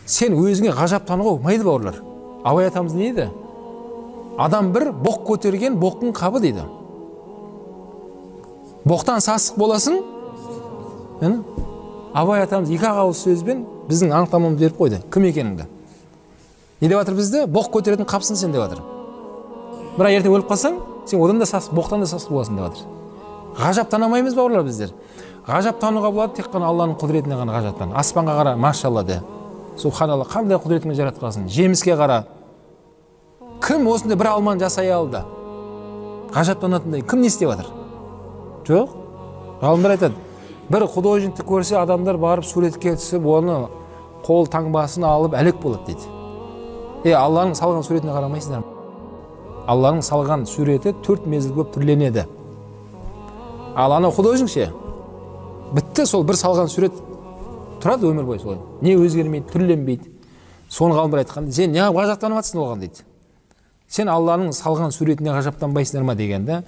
Сен өзіңе ғажаптануға болмайды бауырлар. Абай атамыз не дейді? Адам бір боқ көтерген боқтың қабы дейді. Боқтан сасық боласың. Абай атамыз екі ауыз сөзбен біздің анықтамамызды беріп қойды. Кім екеніңді? Не деп жатыр бізді? Боқ көтеретін қапсың сен деп жатыр. Бірақ ертең өліп қалсаң, сен одан да сасық, боқтан да сасық боласың деп жатыр. Ғажаптанамаймыз бауырлар біздер. Ғажаптануға болады тек қана Алланың құдіретіне ғана ғажаптан. Аспанға қара, машалла де. Субханалла, қандай құдіретіңмен жаратқансың. Жеміске қара. Кім осында бір алманы жасай алды? Ғажаптанатындай кім не істеп жатыр? Жоқ. Ғалымдар айтады, бір художникті көрсе адамдар барып суретке түсіп, оны қол таңбасын алып әлек болады дейді. Алланың салған суретіне қарамайсыздар. Алланың салған суреті 4 мезгіл көп түрленеді. Ал ана художник ше, бітті сол бір салған сурет тұрады өмір бойы солай. Не өзгермейді, түрленбейді. Соны ғалымдар айтқан, сен не ғажаптанып жатсың оған дейді. Сен Алланың салған суретіне ғажаптанбайсыңдар ма дегенде,